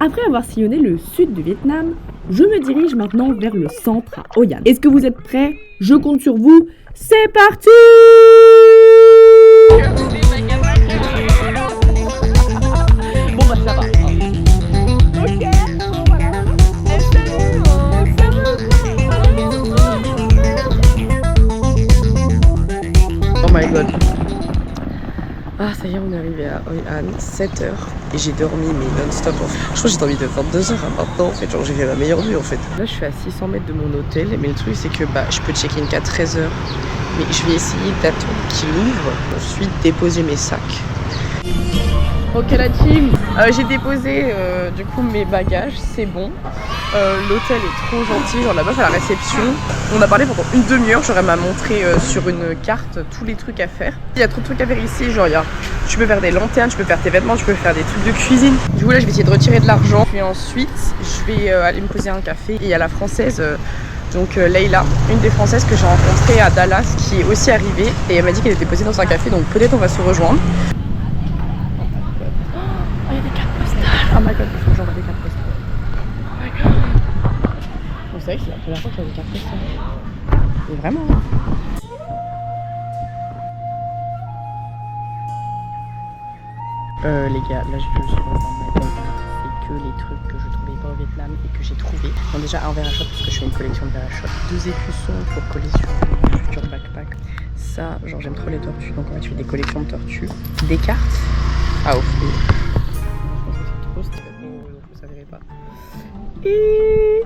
Après avoir sillonné le sud du Vietnam, je me dirige maintenant vers le centre à Hoi An. Est-ce que vous êtes prêts? Je compte sur vous. C'est parti! Bon bah ça va. Ok, bon voilà. Oh my god. Ah ça y est, on est arrivé à Hoi An, 7h. Et j'ai dormi mais non-stop en fait. Je crois que j'ai dormi de 22h à maintenant en fait. Genre j'ai fait ma meilleure nuit en fait. Là je suis à 600 mètres de mon hôtel. Mais le truc c'est que je peux check-in qu'à 13h. Mais je vais essayer d'attendre qu'il ouvre. Ensuite déposer mes sacs. Ok la team, j'ai déposé du coup mes bagages, c'est bon. L'hôtel est trop gentil, genre la meuf à la réception. On a parlé pendant une demi-heure, genre elle m'a montré sur une carte tous les trucs à faire. Il y a trop de trucs à faire ici, genre tu peux faire des lanternes, tu peux faire tes vêtements, tu peux faire des trucs de cuisine. Du coup là je vais essayer de retirer de l'argent. Puis ensuite je vais aller me poser un café. Et il y a la française, donc Leïla, une des françaises que j'ai rencontrée à Dallas qui est aussi arrivée. Et elle m'a dit qu'elle était posée dans un café, donc peut-être on va se rejoindre. Oh my god, il faut que j'envoie des cartes postales. Oh my god. Vous savez que c'est la première fois que j'ai des cartes postales. Mais vraiment. Les gars, là je suis dans un magasin. C'est que les trucs que je trouvais pas au Vietnam et que j'ai trouvé. Bon, déjà un verre à shot parce que je fais une collection de verres à shot. 2 écussons pour coller sur le futur backpack. Ça, genre j'aime trop les tortues, donc en fait je fais des collections de tortues. Des cartes à offrir. Et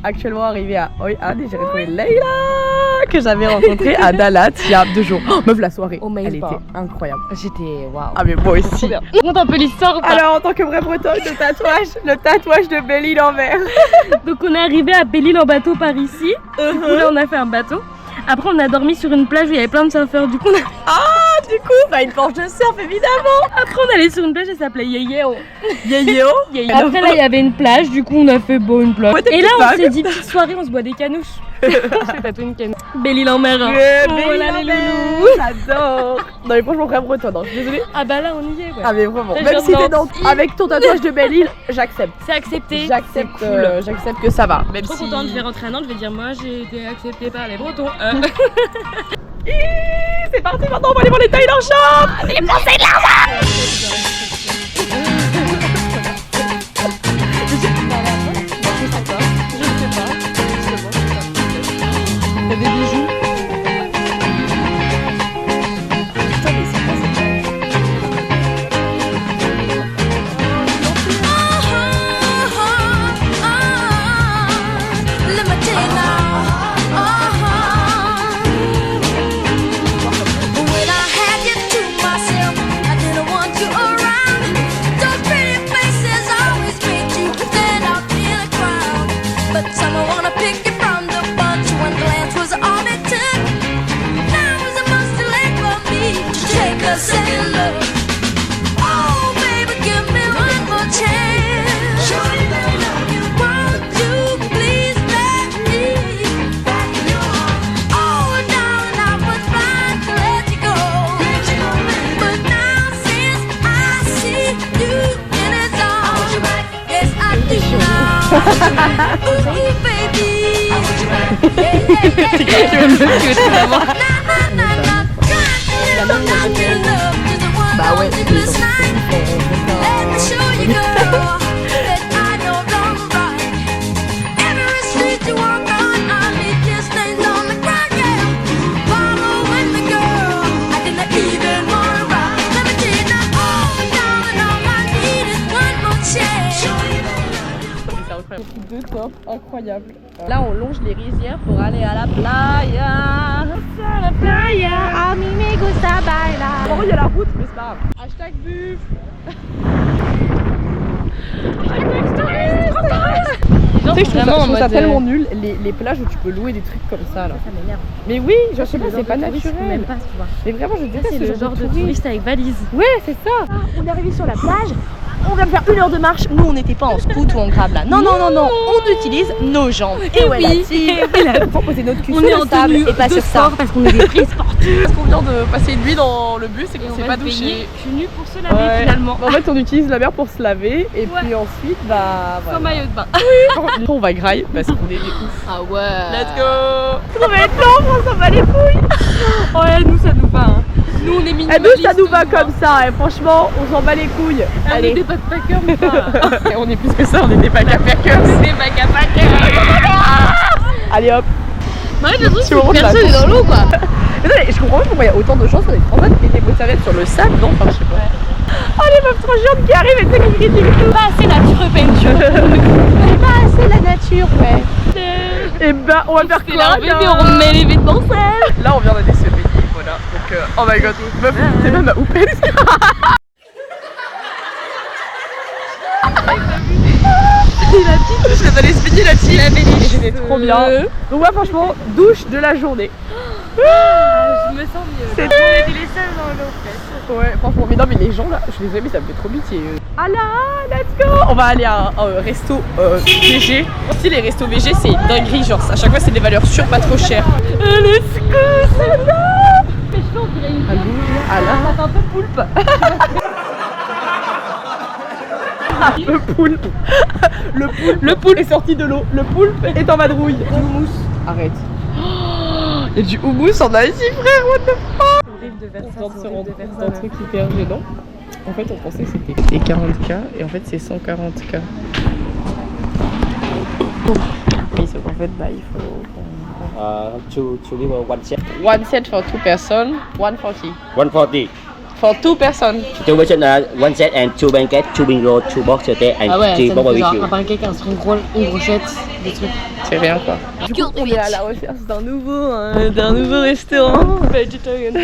actuellement arrivé à Hoi An et j'ai retrouvé Leïla que j'avais rencontrée à Dallas il y a 2 jours. Oh, meuf, la soirée, elle était incroyable. J'étais waouh. Ah mais moi aussi. Raconte un peu l'histoire ou pas? Alors en tant que vraie bretonne, le tatouage de Belle-Île en vert. Donc on est arrivé à Belle-Île en bateau par ici. Du coup là on a fait un bateau. Après on a dormi sur une plage où il y avait plein de surfeurs. Du coup on a... une planche de surf évidemment. Après on allait sur une plage, elle s'appelait Yeyeo. Yeyeo. Après là il y avait une plage, du coup on a fait une plage. Ouais, et là on s'est dit petite soirée, on se boit des canouches. J'ai tatoué une canouche. Belle-Île en mer. Belle-Île en mer. J'adore. Non mais franchement vraie bretonne, je suis désolée. Ah bah là on y est ouais. Ah mais vraiment, même si t'es avec ton tatouage de Belle-Île, j'accepte. C'est accepté. J'accepte cool. J'accepte que ça va. Même trop contente, je vais rentrer à Nantes, je vais dire moi j'ai été acceptée par les Bretons. C'est parti maintenant, on va aller voir les Taylor Shop. C'est les Français de l'argent. T'as des bijoux. Bah ouais, deux tops incroyables. Là on longe les rizières pour aller à la playa. À la playa, a mi me gusta bailar. Bon, il y a la route mais c'est pas grave. Hashtag buff. Tu sais, je trouve ça tellement nul, les plages où tu peux louer des trucs comme ça là. Ça m'énerve. Mais oui, je sais pas, c'est pas naturel. Même pas, tu vois. Mais vraiment, je déteste c'est le genre de touriste avec valise. Ouais, c'est ça. On est arrivé sur la plage. on vient de faire 1 heure de marche. Nous, on n'était pas en scout ou en grab là. Non, non, non, non, on utilise nos jambes. Et ouais, pour poser notre cul on sur est le en sable tenue et pas de sur sport ça. Parce qu'on est des vrais sportifs. Parce qu'on vient de passer une nuit dans le bus et qu'on s'est pas douché. Je suis nue pour se laver finalement. En fait, on utilise la mer pour se laver et puis ensuite, bah. Sans maillot de bain. On va graille parce qu'on est des ouf. Ah ouais. Let's go! Ça va être long, on s'en bat les couilles. Ouais, nous ça nous va. Hein. Nous on est minimalistes. Nous ça nous va comme ça, et franchement, on s'en bat les couilles. On est des backpackers ou pas? Et on est plus que ça, on est des backpackers. Des backpackers. Allez hop! Ouais, le truc, Tu montes la personne est dans l'eau quoi. Mais non, mais je comprends pas pourquoi il y a autant de chances qu'on ait transat et des mozzarella sur le sable, non? Enfin, je sais pas. Oh les meufs trop chiantes qui arrivent et c'est qui critiquent. Pas assez nature peinture. Pas assez la nature, ouais. Et bah, on va faire quoi là? Mais on remet les vêtements sales. Là, on vient d'aller se baigner, voilà. Donc, oh my god, meuf, c'est même à Oupes. La petite, je viens d'aller se baigner la petite. Et j'étais trop bien. Donc, moi, franchement, douche de la journée. Je me sens mieux. C'est on était les seuls dans l'eau. Ouais, franchement, mais non, mais les gens là, je suis désolée, mais ça me fait trop pitié. Ah là, let's go! On va aller à un resto VG. Si les restos VG, c'est une dinguerie, genre à chaque fois, c'est des valeurs sûres, pas trop chères. Let's go, ça va! Mais je pense qu'il y a une Ah là, ça fait un peu poulpe. le poulpe. Le poulpe est sorti de l'eau. Le poulpe est en vadrouille. Du houmous. Arrête. Il y a du houmous en Asie, frère, what the fuck? On vient de se rendre compte d'un truc hyper gênant. En fait, on pensait que c'était 40K et en fait, c'est 140K. Oui, sauf qu'en fait, bah, il faut. To deliver one set. One set for 2 person, 140. 140. For 2 person. Two version one set and two banquet, two bingo, two box sauté and three barbecue. Un pancake, un string roll, une brochette, des trucs. C'est rien quoi. Du coup, on est à la recherche d'un nouveau restaurant vegetarian.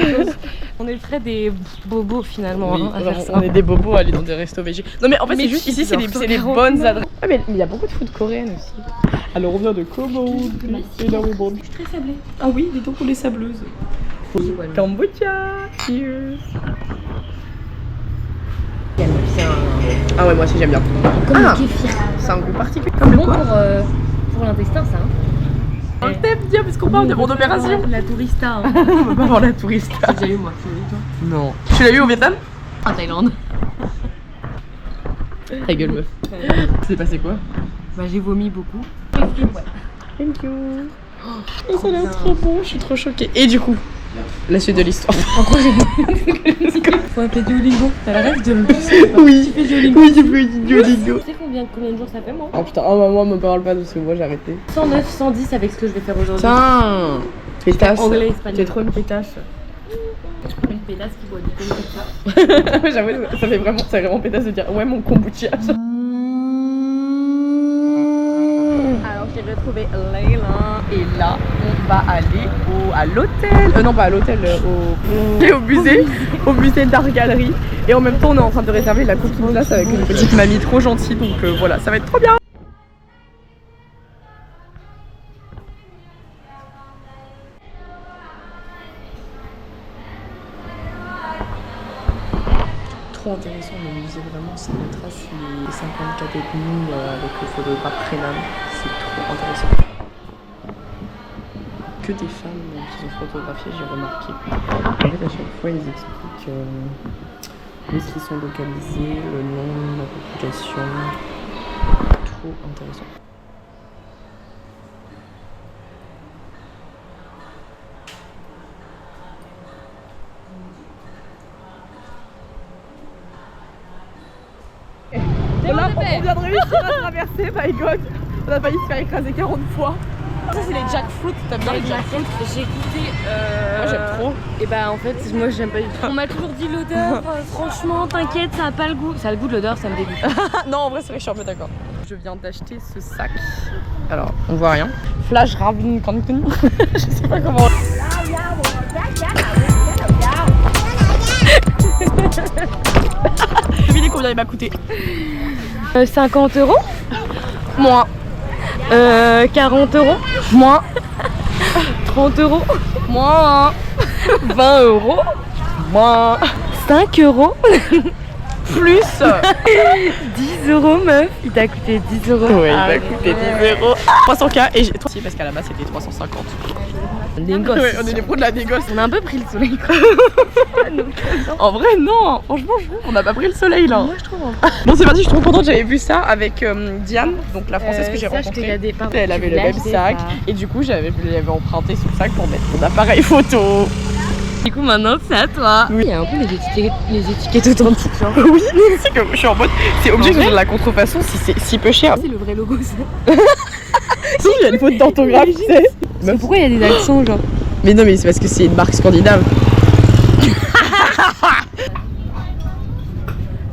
On est près des bobos finalement. Oui, hein, à faire ça. on est des bobos à aller dans des restos végé. Non mais en fait c'est juste ici c'est les bonnes adresses. Ah mais il y a beaucoup de food coréenne aussi. Alors on vient de Komo et là on est Très sablé. Ah oui, dis donc on est sableuses. Kombucha. Cheers. J'aime bien. Ah ouais moi aussi j'aime bien. Comme le kéfir. C'est un goût particulier. C'est bon pour l'intestin ça. Un thème bien parce qu'on parle de mon opération. La tourista. Hein. On va pas voir la touriste. J'ai déjà eu moi. Tu l'as eu toi? Non. Tu l'as eu au Vietnam? En Thaïlande. Ta gueule meuf. C'est passé quoi? Bah j'ai vomi beaucoup. Thank you. Oh, ça a l'air trop bon, je suis trop choquée. Et du coup, la suite de l'histoire. Faut appeler Duolingo. T'as la rêve de le Oui, oui, j'ai fait Duolingo. Tu sais combien de jours ça fait moi? Oh putain, oh maman me parle pas de ce que moi j'ai arrêté. 109, 110 avec ce que je vais faire aujourd'hui. Putain, pétasse. Anglais, espagnol. T'es trop une pétasse. Une pétasse qui boit du kombucha. J'avoue, ça fait vraiment pétasse de dire ouais mon kombucha. Alors j'ai retrouvé Layla et là on va aller à l'hôtel. Non pas à l'hôtel, au musée d'art galerie. Et en même temps on est en train de réserver la cooking class avec une petite mamie trop gentille donc voilà ça va être trop bien. Trop intéressant le musée, vraiment ça retrace les 54 ethnies avec le photographe Renan, c'est trop intéressant. Que des femmes qui sont photographiées, j'ai remarqué. En fait à chaque fois ils expliquent où est-ce qu'ils sont localisés, le nom, la population, trop intéressant. Là, on vient de réussir à traverser, my god. On a failli se faire écraser 40 fois. Ça c'est les jackfruit, t'aimes bien les jackfruit? J'ai goûté. Moi j'aime trop. Et bah en fait moi j'aime pas du tout. On m'a toujours dit l'odeur, franchement t'inquiète ça a pas le goût. Ça a le goût de l'odeur, ça me dégoûte. Non en vrai c'est vrai que je suis un peu d'accord. Je viens d'acheter ce sac. Alors on voit rien. Flash Ravin Cancun. Je sais pas comment. Devinez combien il m'a coûté. 50 €. Moins. 40 €. Moins. 30 €. Moins. 20 €. Moins. 5 €. plus. 10 € meuf, il t'a coûté 10 €. Ouais, il m'a coûté 10 €. 300K et j'ai toi aussi parce qu'à la base c'était 350. Négoce. Ouais, on est des pros de la négoce. On a un peu pris le soleil. En vrai, non. Franchement, je trouve qu'on n'a pas pris le soleil là. Moi je trouve. Bon, c'est parti, je suis trop contente. J'avais vu ça avec Diane, donc la française que j'ai rencontrée. Elle avait le même sac et du coup, je l'avais emprunté sur le sac pour mettre mon appareil photo. Du coup, maintenant c'est à toi. Oui. Il y a un peu les étiquettes authentiques. Genre. Oui, c'est que je suis en mode. C'est obligé que je de la contrefaçon si c'est si peu cher. C'est le vrai logo ça. Si, il y a une faute d'orthographe, tu sais. Mais pourquoi il y a des accents genre? Mais non, mais c'est parce que c'est une marque scandinave.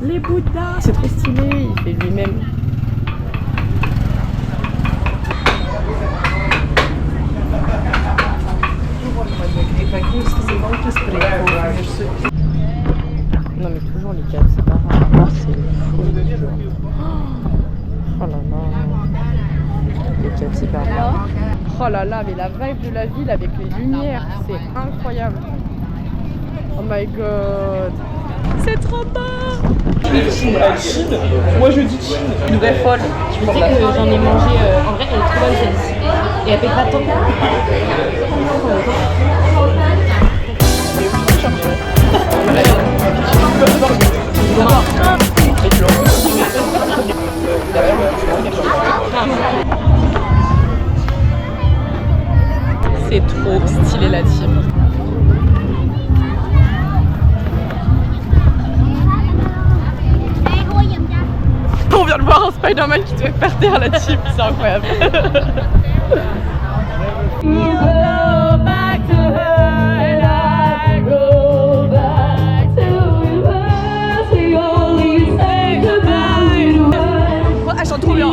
Les Bouddhas. C'est trop stylé, il fait lui-même. Non mais toujours les câbles, c'est pas grave. C'est fou. Oh là là. Les câbles, c'est pas grave. Oh là là, mais la vibe de la ville avec les lumières, c'est incroyable. Oh my god. C'est trop beau. Moi je dis Chine, une vraie folle. Tu sais que j'en ai mangé, en vrai elle est trop bonne celle-ci. Et elle fait pas tant. C'est trop stylé la team. On vient de voir un Spider-Man qui te fait par terre la team, c'est incroyable. Elle chante trop bien.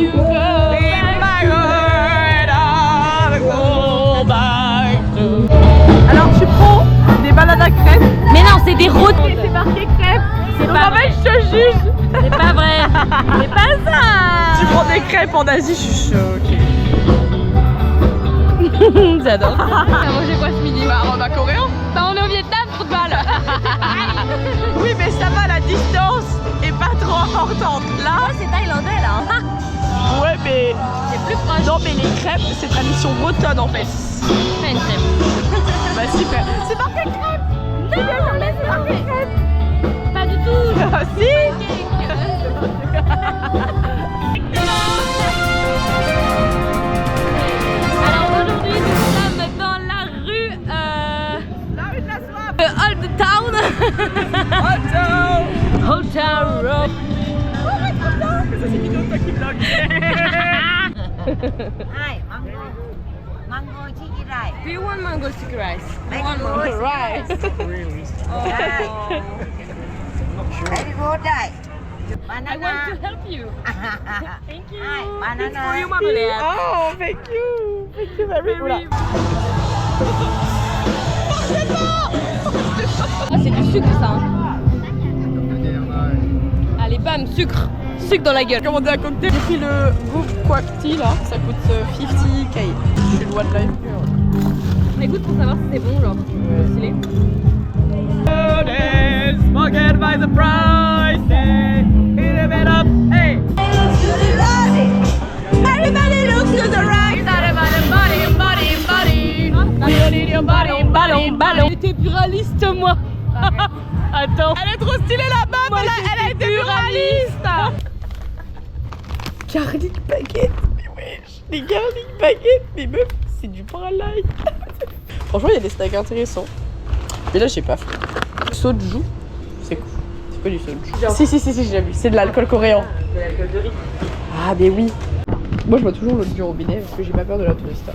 Alors tu prends des balades à crêpes. Mais non, c'est des routes. C'est marqué crêpes. C'est Donc pas en fait je te juge. C'est pas vrai. C'est pas ça. Tu prends des crêpes en Asie, je suis choquée. J'adore. T'as mangé quoi ce midi? Bah repas coréen. Bah on est au Vietnam, trop de balles. Oui mais ça va, la distance est pas trop importante. Là, C'est thaïlandais là. ouais mais... C'est plus proche. Non mais les crêpes c'est tradition bretonne en fait. Fais une crêpe. Bah super. C'est marqué crêpes. C'est marqué crêpe. Pas du tout. Ah si. Alors aujourd'hui nous sommes dans la rue Old Town. Old Town Road. Ça c'est mignon toi qui vlog. Hi, mango chicken rice. Do you want mango sticky rice? Mango chicken Rice. rice. Very good rice. I want Banana. to help you. Thank you. Hi, It's banana. for you, marmalade. Oh thank you. Thank you very much. Ah, c'est du sucre ça. Hein. Allez, bam, sucre. Sucre dans la gueule. J'ai commandé un cocktail. J'ai pris le Goop Quack Tea là. Ça coûte 50K. Je suis loin de life. On écoute pour savoir si c'est bon, genre. Stylé. Forget by the price. Hit it up. Hey. Everybody looks to the right. Ballon. J'étais pluraliste, moi. Attends. Elle est trop stylée la meuf. Elle a été pluraliste. Garlic baguette. Mais wesh. Les garlic baguettes. Mais meuf, c'est du pain à l'ail. Franchement, il y a des snacks intéressants. Mais là, j'ai pas fait. Soju. C'est cool. C'est pas du soju. Si, j'ai déjà vu. C'est de l'alcool coréen. De l'alcool de riz. Ah, mais oui. Moi, je bois toujours l'eau du robinet parce que j'ai pas peur de la tourista.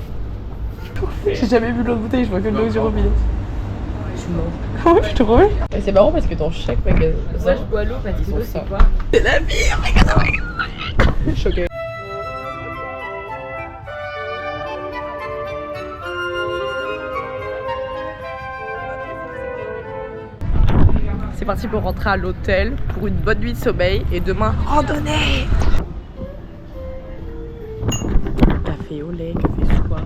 J'ai jamais vu l'autre bouteille, je vois que de l'eau du robinet. Tu mens. Ouais, je te promets. Et c'est marrant parce que dans chaque magasin, Moi, je bois l'eau, parce que l'eau, c'est quoi? c'est la vie. Choqué. C'est parti pour rentrer à l'hôtel pour une bonne nuit de sommeil et demain randonnée. Café au lait, café soir.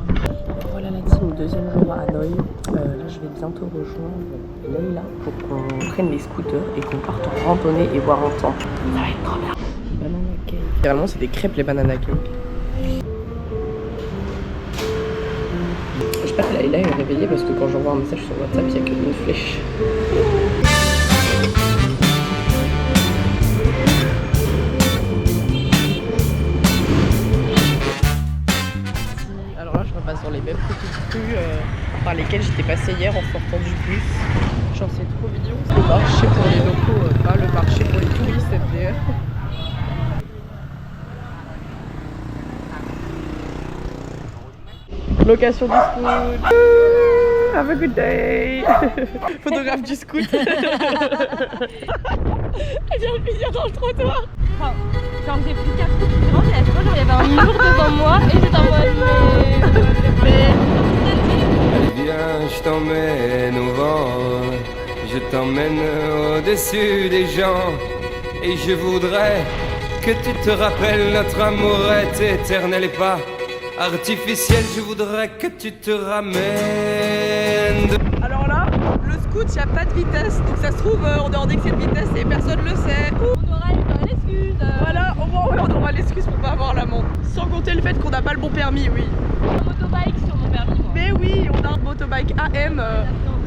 Voilà la team, deuxième jour à Hanoï. Là je vais bientôt rejoindre Leïla pour qu'on prenne les scooters et qu'on parte en randonnée et boire un temps. Ça va être trop bien. Banana cake. Généralement, c'est des crêpes les banana cake. J'espère que Leïla est réveillée parce que quand j'envoie un message sur WhatsApp, il n'y a qu'une flèche. Alors là, je repasse dans les mêmes petites rues par lesquelles j'étais passée hier en sortant du bus. Genre, c'est trop mignon. C'est le marché pour les locaux, pas le marché pour les touristes MDR. Location du scoot. Have a good day. Photographe du scoot. Elle vient de finir dans le trottoir. Genre j'ai pris 4 coups différents et à chaque fois genre, il y avait un mur devant moi et j'étais en mode Viens, je t'emmène au vent, je t'emmène au-dessus des gens. Et je voudrais que tu te rappelles, notre amour est éternel et pas artificiel. Je voudrais que tu te ramènes. Alors là, le scoot, il n'y a pas de vitesse. Donc ça se trouve, on est en excès de vitesse et personne le sait. on aura l'excuse. Voilà, au moins on aura l'excuse pour pas avoir l'amende. Sans compter le fait qu'on n'a pas le bon permis, oui. Un motobike sur mon permis. Moi. Mais oui, on a un motobike AM.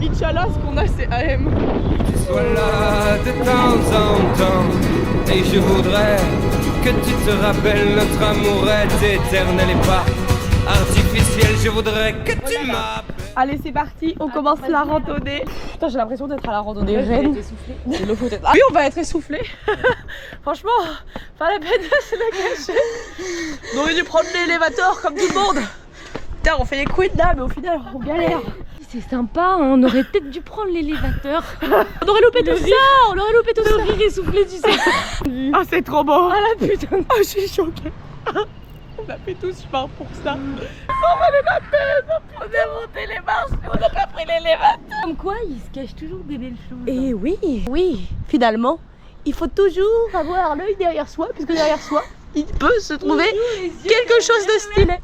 Inch'Allah, ce qu'on a, c'est AM. Tu sois là de temps en temps. Et je voudrais que tu te rappelles, notre amour est éternel et pas artificiel. Je voudrais que tu m'appelles. Allez, c'est parti, on commence la randonnée. Putain, j'ai l'impression d'être à la randonnée reine. C'est l'eau peut-être. Oui, on va être essoufflé. Franchement, pas la peine de se la cacher. On aurait dû prendre l'élévateur comme tout le monde. Putain, on fait les quits là, mais au final, on galère. C'est sympa, hein, on aurait peut-être dû prendre l'élévateur. On aurait loupé tout ça. On aurait loupé tout ça. Le rire essoufflé, tu sais. Ah, c'est trop beau. Ah la putain. Ah, je suis choquée. On a fait tout ce chemin pour ça. Ça valait la peine. On a monté les marches, mais on n'a pas pris l'élévateur. Comme quoi, il se cache toujours des belles choses. Et oui, finalement, il faut toujours avoir l'œil derrière soi, puisque derrière soi, il peut se trouver quelque chose de stylé.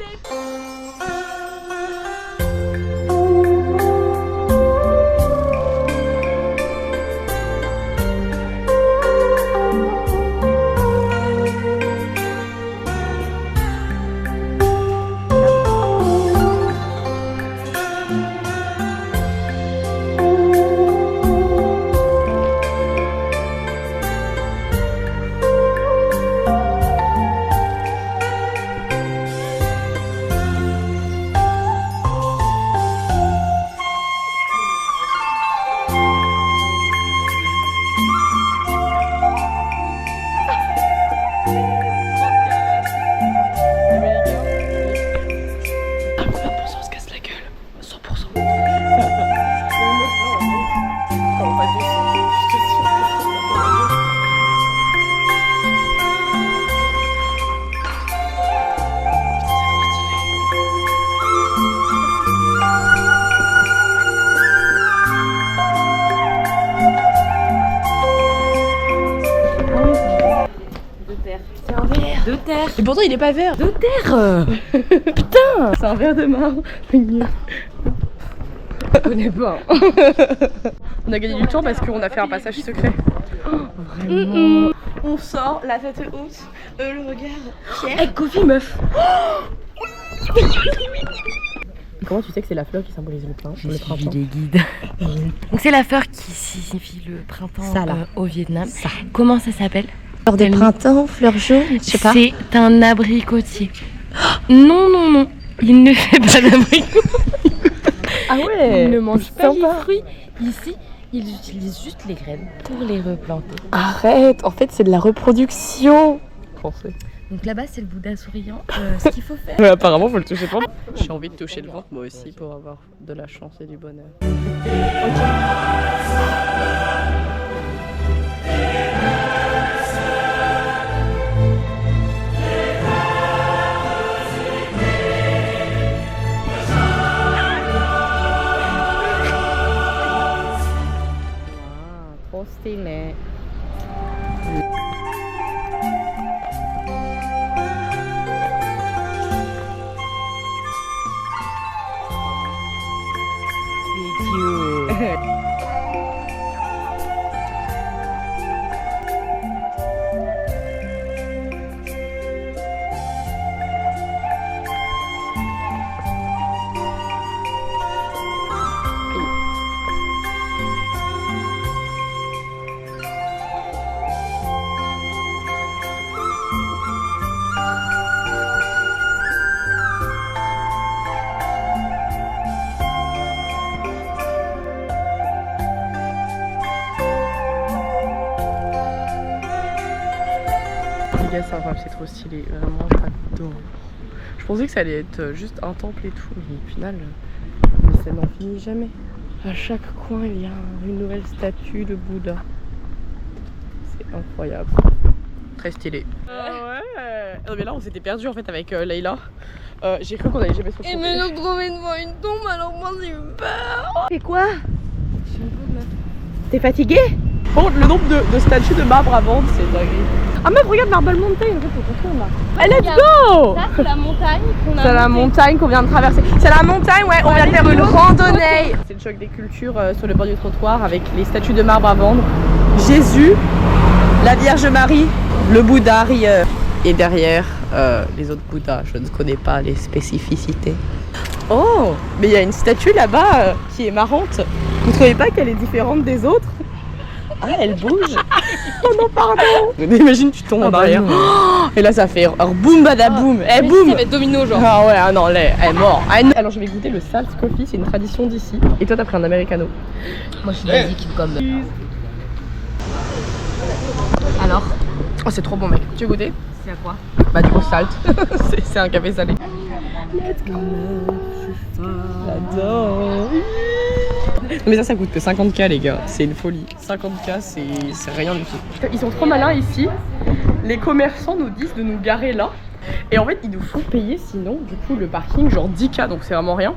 De terre. Et pourtant, il est pas vert. De terre. Putain. C'est un verre de marbre. Je connais pas. On a gagné du temps parce qu'on a fait un passage secret. Vraiment. On sort, la tête haute, le regard fier. Hey, Kofi meuf. Comment tu sais que c'est la fleur qui symbolise le printemps? J'ai suivi les guides. Donc c'est la fleur qui signifie le printemps Ça, là. au Vietnam. Ça. Comment ça s'appelle? Fleur de printemps, fleur jaune, je sais pas. C'est un abricotier. Non, non, non. Il ne fait pas d'abricot. Ah ouais. Il ne mange pas sympa. les fruits. Ici, ils utilisent juste les graines pour les replanter. Arrête, en fait c'est de la reproduction. Français. Donc là-bas, c'est le Bouddha souriant. Ce qu'il faut faire. Mais apparemment faut le toucher pas. J'ai envie de toucher le ventre moi aussi pour avoir de la chance et du bonheur. Trop stylé. C'est cute. Ouais, c'est trop stylé, vraiment j'adore. Je pensais que ça allait être juste un temple et tout, mais au final, ça n'en finit jamais. À chaque coin, il y a une nouvelle statue de Bouddha. C'est incroyable. Très stylé. Ouais. Non mais là on s'était perdu en fait avec Leïla. J'ai cru qu'on allait jamais se retrouver. Et me nous trouver devant une tombe alors moi j'ai eu peur. Et quoi? T'es fatigué? Bon, le nombre de statues de marbre à vendre, c'est dingue. Ah meuf, regarde Marble Mountain, en fait, faut qu'on tourne là. Hey, let's go! Ça c'est la montagne qu'on a. C'est la montagne qu'on vient de traverser. C'est la montagne, ouais, on vient de faire une randonnée. C'est le choc des cultures sur le bord du trottoir avec les statues de marbre à vendre. Jésus, la Vierge Marie, le Bouddha rieur. Et derrière, les autres Bouddhas, je ne connais pas les spécificités. Oh, mais il y a une statue là-bas qui est marrante. Vous trouvez pas qu'elle est différente des autres? Ah, elle bouge. Oh non, pardon. Imagine, tu tombes en arrière. Oh, et là, ça fait boum badaboum. Eh, boum. Ça va être domino genre. Ah ouais, ah non, elle est morte. Alors, je vais goûter le salt coffee, c'est une tradition d'ici. Et toi, t'as pris un americano. Moi je suis basique comme. Alors? Oh, c'est trop bon, mec. Tu veux goûter? C'est à quoi? Bah, du coup, salt. c'est un café salé. Let's go. J'adore. Mais ça coûte que 50K les gars, c'est une folie. 50K c'est rien du tout. Ils sont trop malins ici. Les commerçants nous disent de nous garer là. Et en fait ils nous font payer sinon du coup le parking genre 10K, donc c'est vraiment rien.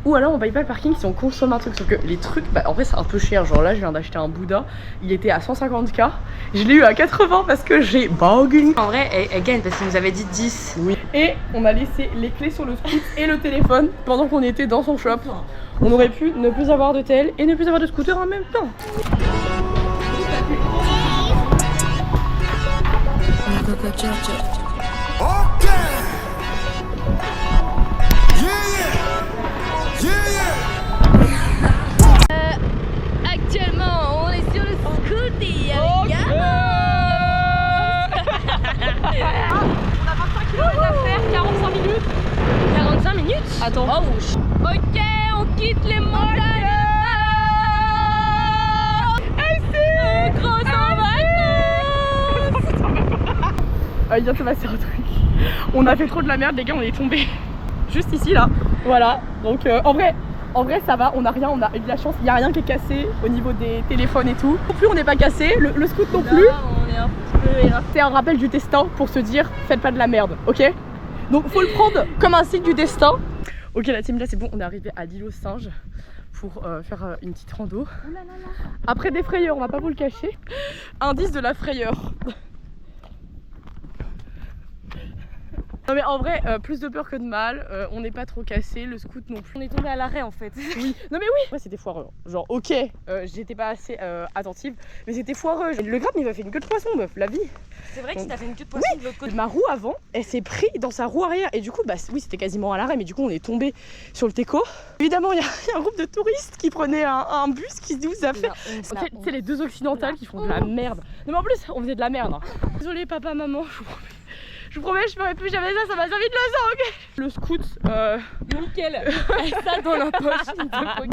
Ou alors on paye pas le parking si on consomme un truc. Sauf que les trucs, bah en vrai c'est un peu cher. Genre là je viens d'acheter un Bouddha, il était à 150K. Je l'ai eu à 80 parce que j'ai bargain. En vrai elle gagne parce qu'il nous avait dit 10. Oui. Et on a laissé les clés sur le scooter et le téléphone pendant qu'on était dans son shop. On aurait pu ne plus avoir de tel et ne plus avoir de scooter en même temps. Actuellement on est sur le scooter avec On a 25 km à faire, 45 minutes. 45 minutes? Attends. Oh. Ok, on quitte les montagnes. C'est grosse en vacances. Il vient de se passer un truc. On a fait trop de la merde les gars, on est tombés. Juste ici là. Voilà. Donc en vrai ça va, on a rien, on a eu de la chance, il n'y a rien qui est cassé au niveau des téléphones et tout. Non plus on n'est pas cassé, le scoot non plus. Là, on est un petit peu... C'est un rappel du destin pour se dire faites pas de la merde, ok? Donc faut le prendre comme un signe du destin. Ok la team là c'est bon, on est arrivé à l'île aux singes pour faire une petite rando. Après des frayeurs, on va pas vous le cacher. Indice de la frayeur. Non mais en vrai, plus de peur que de mal, on n'est pas trop cassé, le scoot non plus. On est tombé à l'arrêt en fait. Oui, non mais oui. Ouais, c'était foireux. Genre ok, j'étais pas assez attentive, mais c'était foireux. Le grab il m'a fait une queue de poisson meuf, la vie. C'est vrai que t'as fait une queue de poisson de l'autre côté. Ma roue avant, elle s'est pris dans sa roue arrière et du coup bah oui c'était quasiment à l'arrêt, mais du coup on est tombé sur le Teco. Évidemment il y a un groupe de touristes qui prenaient un bus qui nous a fait. C'est les deux occidentales qui font de la merde. Non mais en plus on faisait de la merde. Désolée papa, maman, je vous promets, je ferai plus jamais ça m'a servi de leçon. Le scoot, nickel. Ça dans la poche.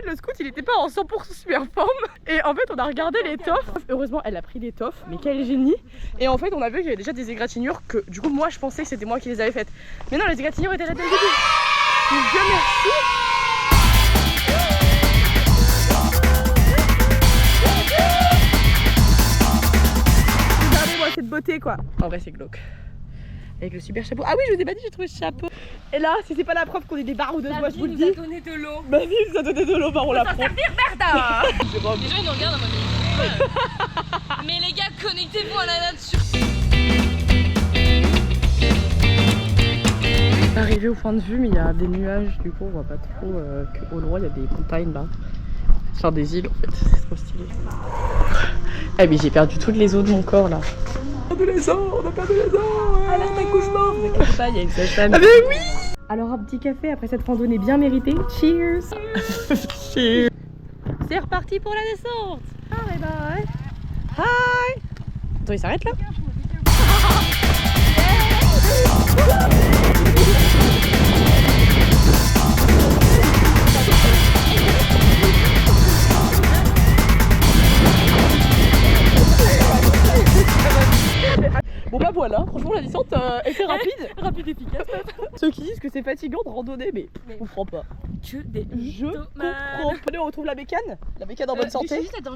Le scoot il était pas en 100% super forme. Et en fait on a regardé l'étoffe. Heureusement elle a pris l'étoffe, mais quel génie. Et en fait on a vu qu'il y avait déjà des égratignures que du coup moi je pensais que c'était moi qui les avais faites. Mais non, les égratignures étaient là dès le début. Donc Dieu merci. Regardez-moi cette beauté quoi. En vrai c'est glauque. Avec le super chapeau. Ah oui, je vous ai pas dit, j'ai trouvé ce chapeau. Et là, si c'est pas la preuve qu'on est des baroudeuses, moi je vous le dis. La ville nous a donné de l'eau. Ma ville nous a donné de l'eau, bah on la prend. Servir, merde. Les gens ils nous regardent en mode. Mais les gars, connectez-vous à la nature. Arrivé au point de vue, mais il y a des nuages, du coup on voit pas trop qu'au loin il y a des montagnes là. Enfin des îles en fait, c'est trop stylé. Eh mais j'ai perdu toutes les os de mon corps là. On a perdu les os, on a perdu les os. Ah là c'est un cauchemar. Ne t'inquiète pas, il y a une sage-femme. Ah mais oui. Alors un petit café après cette randonnée bien méritée. Cheers. Cheers. C'est reparti pour la descente. Ah bye bye. Hi. Attends, il s'arrête là. Bon bah voilà, franchement la descente rapide. Rapide, efficace. Ceux qui disent que c'est fatigant de randonner, mais je comprends pas. Que des Je comprends. Allez, on retrouve la bécane en bonne santé. Juste, attends,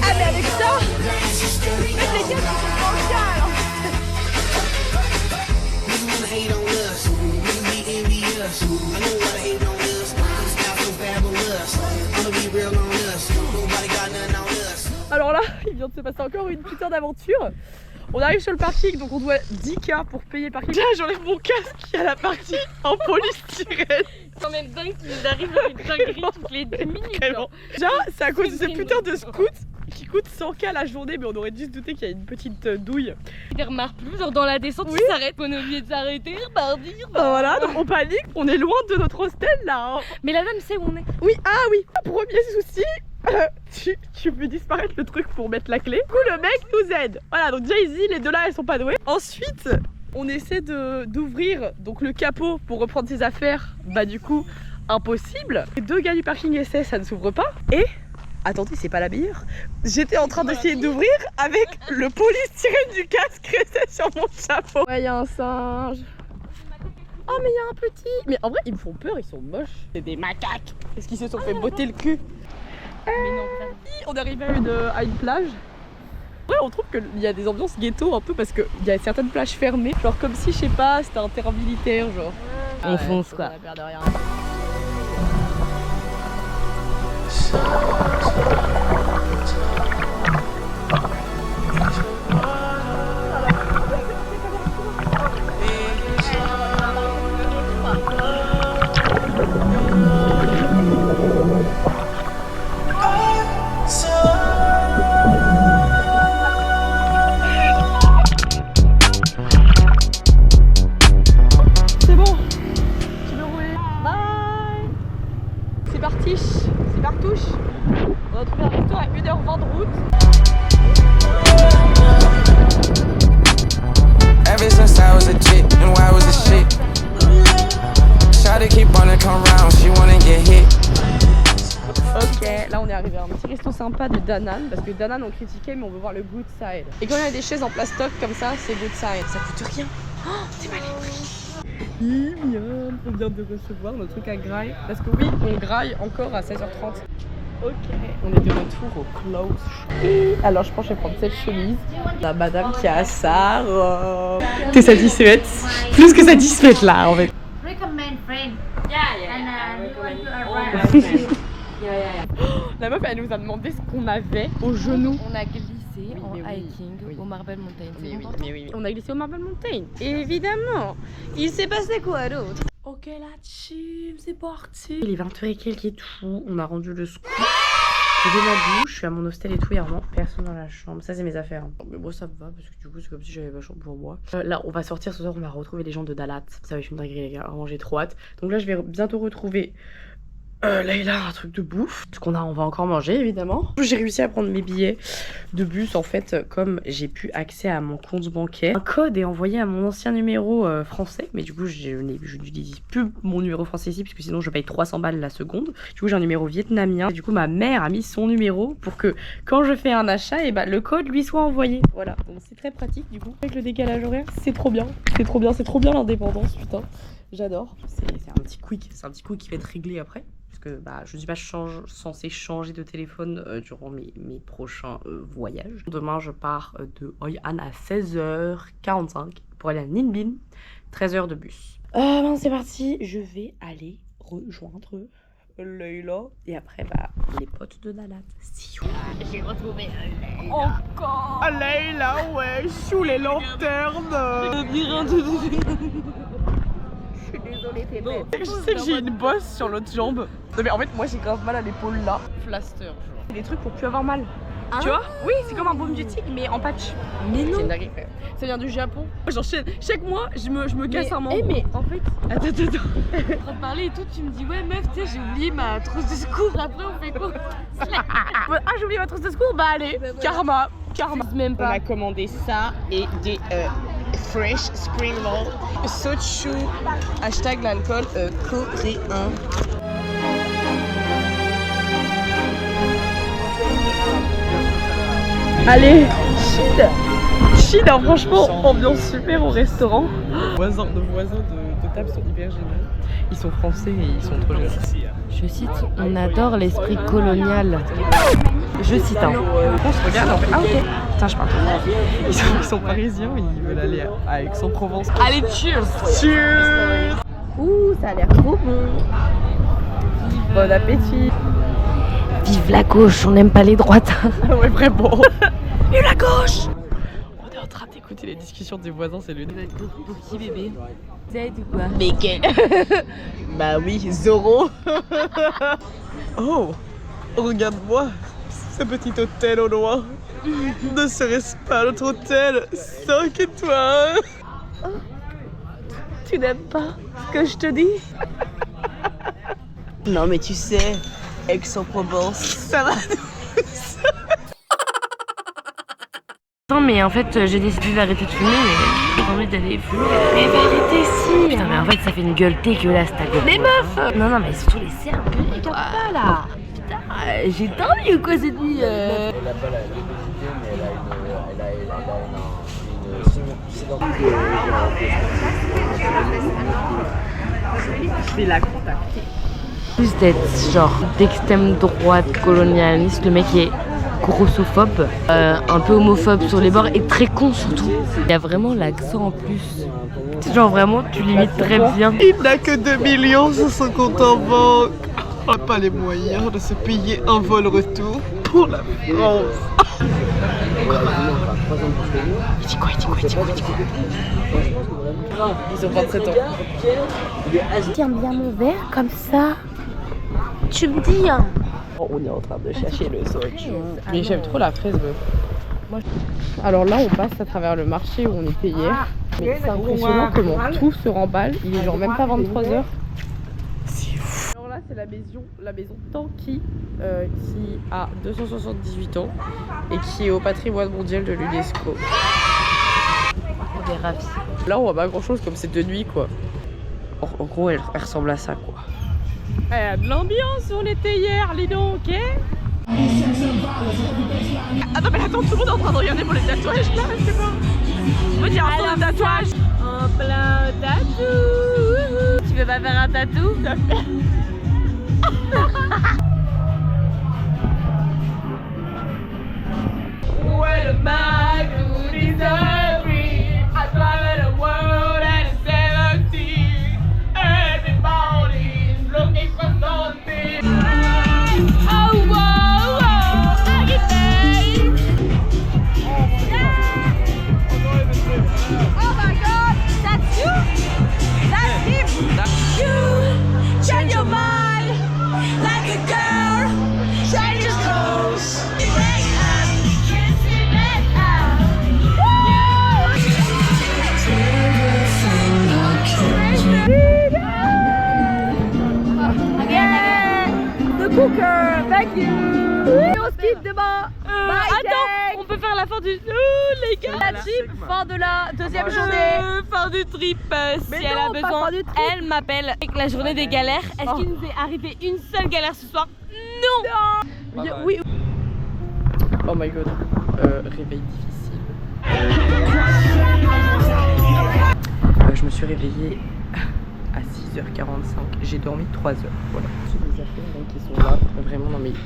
Ah mais avec ça, mec, les gars, c'est bancal. Hate on us, really envy us. I know why they hate on us. It's not so fabulous. I'ma be real on us. Nobody got nothing on us. Alors là, il vient de se passer encore une putain d'aventure. On arrive sur le parking, donc on doit 10K pour payer le parking. Là, j'enlève mon casque, il y a la partie en polystyrène. c'est quand même dingue qu'il arrive à une dinguerie toutes les 10 minutes. Vraiment. Déjà, c'est à cause de ce putain de scoot qui coûte 100K la journée, mais on aurait dû se douter qu'il y a une petite douille. Il ne remarque plus, genre dans la descente, Oui. il s'arrête. On est obligé de s'arrêter, repartir. Voilà, donc on panique, on est loin de notre hostel là. Hein. Mais la dame sait où on est. Oui, ah oui, premier souci, tu peux disparaître le truc pour mettre la clé. Du coup, le mec nous aide. Voilà, donc Jay-Z, les deux là, elles sont pas douées. Ensuite, on essaie d'ouvrir donc le capot pour reprendre ses affaires. Bah du coup, impossible. Les deux gars du parking essaient, ça ne s'ouvre pas. Et attendez, c'est pas la meilleure. J'étais en train d'essayer d'ouvrir avec le polystyrène du casque resté sur mon chapeau. Ouais, il y a un singe. Oh mais il y a un petit. Mais en vrai, ils me font peur, ils sont moches. C'est des macaques. Est-ce qu'ils se sont fait botter le cul? Mais non, On est arrivé à une plage. Ouais, on trouve qu'il y a des ambiances ghetto un peu parce qu'il y a certaines plages fermées. Genre comme si, je sais pas, c'était un terrain militaire, genre. On fonce quoi. On a peur de rien. C'est bon, tu veux rouler. Bye. C'est parti, c'est partouche. On a trouvé un resto à 1h20 de route. Ever since I was a chick, and why was a shit? Try to keep on and come round, she wanna get hit. Ok, là on est arrivé à un petit resto sympa de Danone parce que Danone on critiquait mais on veut voir le good side. Et quand il y a des chaises en plastoc comme ça, c'est good side. Ça coûte rien. Oh, c'est mal pris. Miam, on vient de recevoir notre truc à graille. Parce que oui, on graille encore à 16h30. Ok, on est de retour au close. Alors je pense que je vais prendre cette chemise. La madame qui a sa robe. T'es satisfaite? Plus que satisfaite là en fait. Recommend friend. La meuf elle nous a demandé ce qu'on avait au genou. On a glissé en mais oui, hiking oui. au Marble Mountain. Mais oui. On a glissé au Marble Mountain. Évidemment. Il s'est passé quoi d'autre? Ok la team, c'est parti. Il est 20h et quelques et tout. On a rendu le scoop. J'ai fait ma douche, je suis à mon hostel et tout, il y a vraiment personne dans la chambre. Ça c'est mes affaires. Mais moi ça me va parce que du coup c'est comme si j'avais ma chambre pour moi. Là on va sortir ce soir, on va retrouver les gens de Dalat. Ça va être une dinguerie les gars, vraiment j'ai trop hâte. Donc là je vais bientôt retrouver Leïla, un truc de bouffe. Parce qu'on va encore manger évidemment. J'ai réussi à prendre mes billets de bus en fait, comme j'ai pu accès à mon compte bancaire. Un code est envoyé à mon ancien numéro français, mais du coup je n'utilise plus mon numéro français ici, puisque sinon je paye 300 balles la seconde. Du coup j'ai un numéro vietnamien. Et du coup ma mère a mis son numéro pour que quand je fais un achat, et le code lui soit envoyé. Voilà, donc c'est très pratique du coup. Avec le décalage horaire, c'est trop bien. C'est trop bien l'indépendance, putain. J'adore. C'est un petit quick qui va être réglé après. Parce que je ne suis pas censée changer de téléphone durant mes prochains voyages. Demain, je pars de Hoi An à 16h45 pour aller à Ninh Binh, 13h de bus. C'est parti, je vais aller rejoindre Leïla et après les potes de Dalat. J'ai retrouvé Encore Leïla, ouais, sous les lanternes. Je suis désolée, t'es bête. Je sais que j'ai une bosse sur l'autre jambe. Non mais en fait moi j'ai grave mal à l'épaule là. Flaster, genre. Des trucs pour plus avoir mal. Tu vois? Oui, c'est comme un baume du tigre, mais en patch. Mais non. C'est une dinguerie, frère. Ça vient du Japon. J'enchaîne. Chaque mois, je me casse un membre. Eh, mais en fait, Attends. en train de parler et tout, tu me dis ouais meuf, tu sais, j'ai oublié ma trousse de secours. Après, on fait quoi? Ah, j'ai oublié ma trousse de secours. Bah allez, karma. Même On pas. a commandé ça et des fresh spring roll, sochu, hashtag l'alcool coréen. Allez, Chine, hein, franchement, ambiance super au restaurant. Nos voisins de table sont hyper géniaux. Ils sont français et ils sont trop géniaux. Je cite, on adore l'esprit colonial. Je cite un. On se regarde, on fait ah ok. Putain, je parle trop. Ils sont parisiens, ils veulent aller à Aix-en-Provence. Allez, cheers! Cheers! Ouh, ça a l'air trop bon. Bon appétit! Vive la gauche, on n'aime pas les droites. Ah ouais, vraiment! Et la gauche! On est en train d'écouter les discussions des voisins, c'est le Pour qui bébé? Z ou quoi? Mais quel? Bah oui, Zoro! Oh! Regarde-moi! Ce petit hôtel au loin! Ne serait-ce pas notre hôtel 5 étoiles? Tu n'aimes pas ce que je te dis? Non mais tu sais, Aix-en-Provence, ça va douce. Non mais en fait j'ai décidé d'arrêter de fumer mais j'ai envie d'aller fumer. Mais vérité si. Putain mais en fait ça fait une gueule dégueulasse ta gueule. Mais meuf. Non mais surtout les cerfs un peu, regarde pas là. Putain j'ai dormi ou quoi cette nuit Je vais la contacter. Plus d'être genre d'extrême droite colonialiste, le mec est grossophobe, un peu homophobe sur les bords et très con surtout. Il y a vraiment l'accent en plus. C'est genre vraiment tu l'imites très bien. Il n'a que 2 millions sur son compte en banque. On n'a pas les moyens de se payer un vol retour pour la France. Il dit quoi? Ils ont 27 ans. Tiens bien mon verre comme ça. Tu me dis hein. On est en train de chercher le soju. Mais j'aime trop la fraise meuf. Alors là on passe à travers le marché où on était hier. Mais c'est impressionnant comment tout se remballe. Il est genre même pas 23h. C'est fou. Alors là c'est la maison Tanki qui a 278 ans et qui est au patrimoine mondial de l'UNESCO. On est ravis. Là on voit pas grand chose comme c'est de nuit quoi. En gros elle ressemble à ça quoi. Elle a de l'ambiance, on était hier, les donc, ok? Ah non mais attends, tout le monde est en train de regarder pour les tatouages là, c'est bon. On va dire un peu de tatouage. En plein tatou. Tu veux pas faire un tatou? Well, my good is every I travel the world at 17. Everybody's looking for something. Oh, whoa, whoa, I get paid. Oh my god, that's you? That's him? You change your mind like a girl changes clothes. The cooker, thank you. Et on se quitte demain. Attends, on peut faire la fin du... les gars, La trip, fin de la deuxième journée. fin du trip. Si Mais elle non, a pas besoin, fin du trip. elle m'appelle avec la journée des galères. Est-ce qu'il nous est arrivé une seule galère ce soir? Non. Oui. Oh my god. Réveil difficile. Je me suis réveillée à 6h45. J'ai dormi 3 heures. Voilà. J'ai des affaires donc, qui sont là. Vraiment, non mais. Je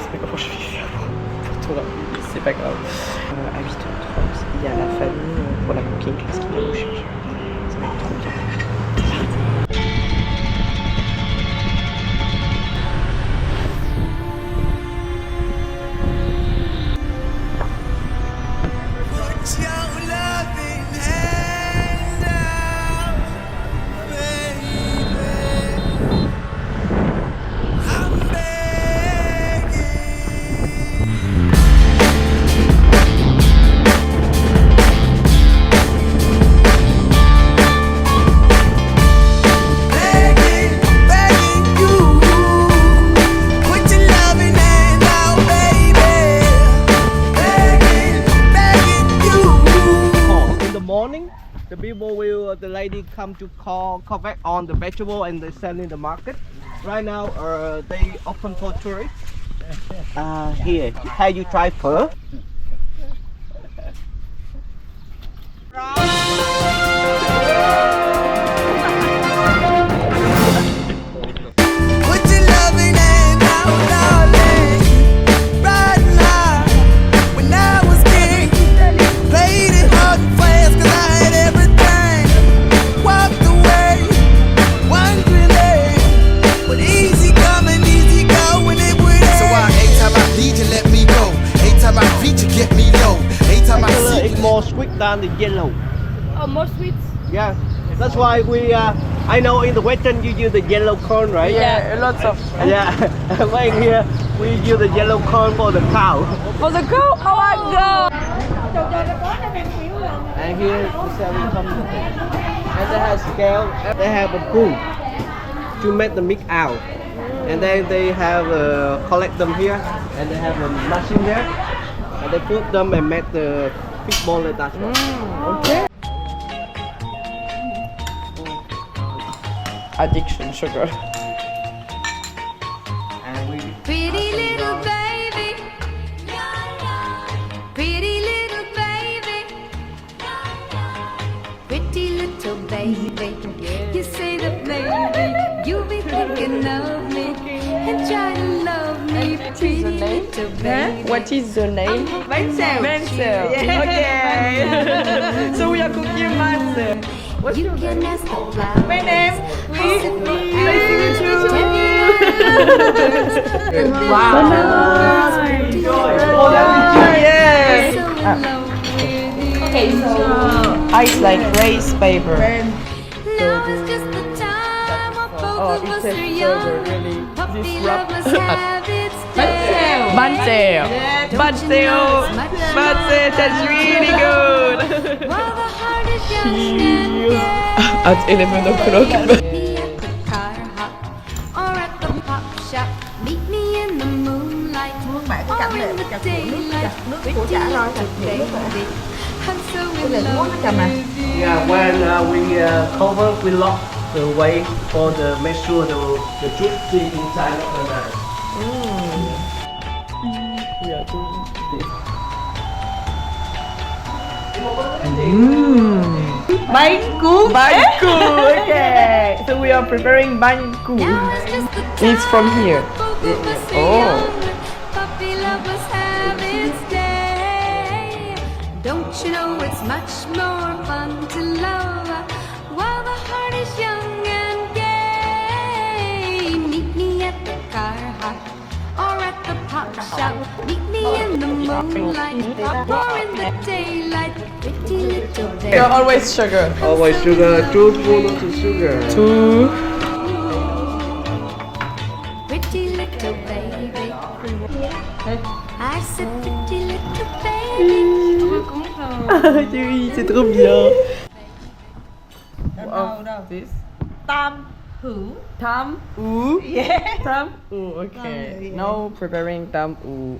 sais pas comment je vais faire pour tout rappeler. C'est pas grave. À 8h30, il y a la famille pour la cooking class qui vient nous chercher. Ça va être trop bien. Put your loving hand out, baby. I'm begging. the people will, the lady come to call back on the vegetable and they sell in the market. Right now, they open for tourists. Here, have you tried pho? Put your loving hand out, darling. Right now, when I was king, played it hard and fast 'cause I had everything. Walked away, wondering, but easy coming, easy going, it would end. So every time I need you, let me go. Every time I beat you, get me low. Every time I see It's more sweet than the yellow. Oh, more sweet. Yeah, that's why we. I know in the Western you use the yellow corn, right? Yeah, lots of. Yeah. But in here we use the yellow corn for the cow. For the cow? Oh my god! And here we sell some. And they have scale. They have a bull to make the meat out. And then they have collect them here, and they have a machine there, and they put them and make the fish ball like that. Okay. Addiction sugar. And we Pretty little baby, pretty little baby, pretty little baby. You say that maybe you'll be thinking of me and try to love me. Pretty little baby. What is the name? Mansell. Mansell. Okay. So we are cooking Mansell. You can ask the flowers. My name. Yes. Okay, so ice like rice paper. Now is just the time when both of us are young. Puppy love must have its day. Mansell. Mansell. Mansell, that's really good. While the heart is young and gay. At 11 o'clock. Meet me at the car hop or at the pop shop. Meet me in the moonlight or in the daylight. Pretty little baby, I'm so in love with you. yeah, when we cover, we lock the way for the make sure the truth be inside of the knife. Yeah, Bánh cuốn. Bánh cuốn. Okay. So we are preparing bánh cuốn. Now is just the time It's from here. both of us are Oh. young. Puppy love must have its day. Don't you know it's much more fun to love while the heart is young and gay. Meet me at the car hop or at the pop shop. Meet me in the moonlight or in the daylight. Pretty little baby. You're always sugar. Always sugar, too full of sugar. Two. Pretty little baby. I said pretty little baby. Oui, c'est trop bien. Of this. Tam hữu. Tam u. Yeah. Tam u. Okay. Now preparing tam u.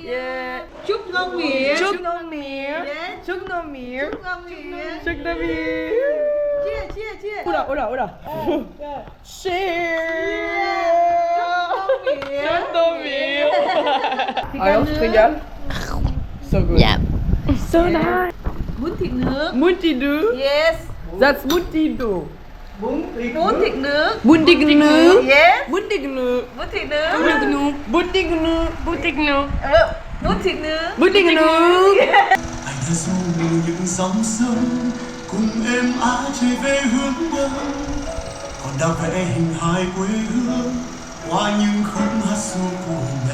Yeah. Chúc ngon miệng. Chúc ngon miệng. Yeah. Chúc ngon miệng. Chúc ngon miệng. Chúc ngon miệng. Chia chia chia. Oula, oula, oula. Cheers. Chúc ngon miệng. Alors, tu rigoles? So good. Yeah. So nice. Bún thịt nướng. Bún thịt nướng. Yes. That's bún thịt nướng. Bún thịt nướng. Bún thịt nướng. Yes. Bún thịt nướng. Bún thịt nướng. Bún thịt nướng. Bún thịt nướng. Bún thịt nướng. Bún thịt nướng. Anh đã du những dòng sông cùng em ái chạy về hướng đông, còn đã vẽ hình hài quê hương qua những khúc hát ru của mẹ.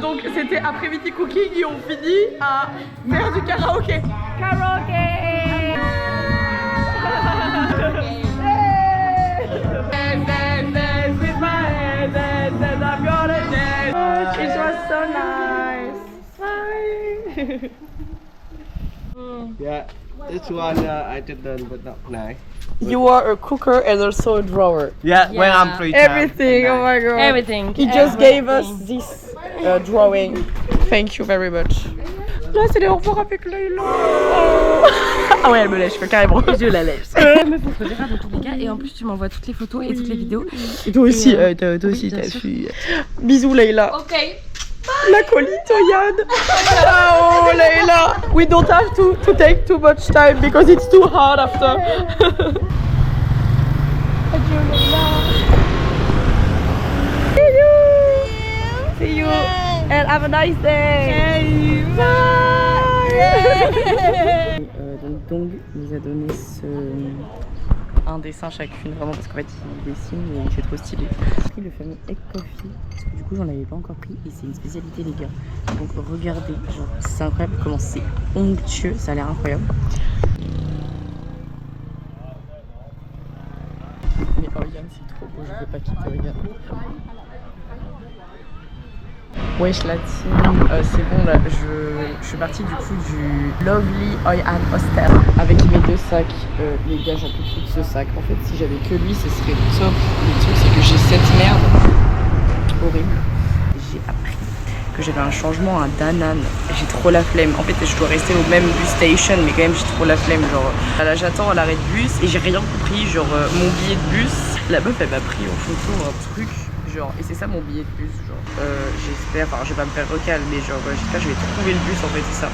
Donc c'était après-midi cooking et on finit à faire du karaoké. Karaoké. It was so nice. Bye. Yeah, this one I did done, but not nice. You are a cooker and also a drawer. Yeah, when I'm free time. Everything. Oh my god. Everything. He just gave us this drawing. Thank you very much. Là, c'est les au revoir avec Leïla. Oh. Ah ouais, elle me lèche carrément. Je la lèche. Meuf, on se verra dans tous les cas. Et en plus, tu m'envoies toutes les photos et toutes les vidéos. Et toi aussi, toi aussi, t'as vu. Bisous, Leïla. Ok. La colite, Yann. Oh, Leïla. We don't have to take too much time because it's too hard after. Adieu, Leïla. See you. And have a nice day. Donc Dong nous a donné un dessin chacune, vraiment parce qu'en fait il dessine et c'est trop stylé. J'ai pris le fameux egg coffee parce que du coup j'en avais pas encore pris et c'est une spécialité les gars. Donc regardez, genre c'est incroyable comment c'est onctueux, ça a l'air incroyable. Mais oh Yann c'est trop beau, je peux pas quitter Yann. Wesh la team, c'est bon là, je suis partie du coup du Lovely Oyan Hostel avec mes 2 sacs. Les gars, j'en peux plus de ce sac. En fait, si j'avais que lui, ce serait top. Le truc, c'est que j'ai cette merde horrible. J'ai appris que j'avais un changement à Danane. J'ai trop la flemme. En fait, je dois rester au même bus station, mais quand même, j'ai trop la flemme. Genre, là, j'attends à l'arrêt de bus et j'ai rien compris. Genre, mon billet de bus, la meuf, elle m'a pris en photo un truc. Genre, et c'est ça mon billet de bus, genre j'espère, enfin je vais pas me faire recal, mais genre j'espère que je vais trouver le bus en fait, c'est ça.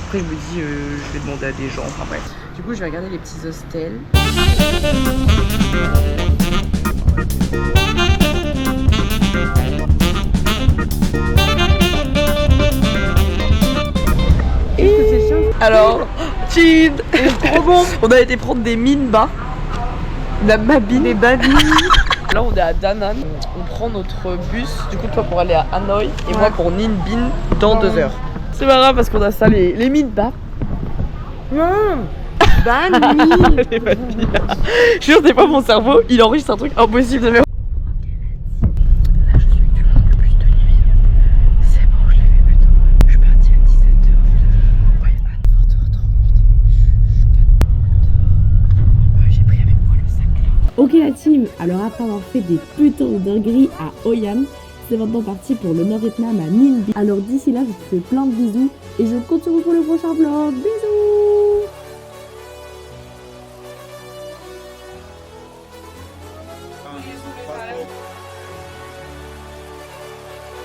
Après je me dis, je vais demander à des gens, enfin bref. Du coup je vais regarder les petits hostels. Alors, cheat. Trop bon. On a été prendre des mines bas. La babine et babine. Là on est à Danane, on prend notre bus, du coup toi pour aller à Hanoï et moi pour Ninh Binh dans 2 heures. C'est pas grave parce qu'on a ça les mines bas. Bani. Je jure des fois mon cerveau il enregistre un truc impossible de faire. Là je suis actuellement le bus de nuit. C'est bon, je l'avais plus tôt. Je suis partie à 17h. Ouais, à 20h30, putain. Ouais, j'ai pris avec moi le sac là. Ok la team, alors après avoir fait des putains de dingueries à Hoi An, c'est maintenant parti pour le Nord-Vietnam à Ninh Binh. Alors d'ici là, je vous fais plein de bisous et je compte sur vous pour le prochain vlog. Bisous.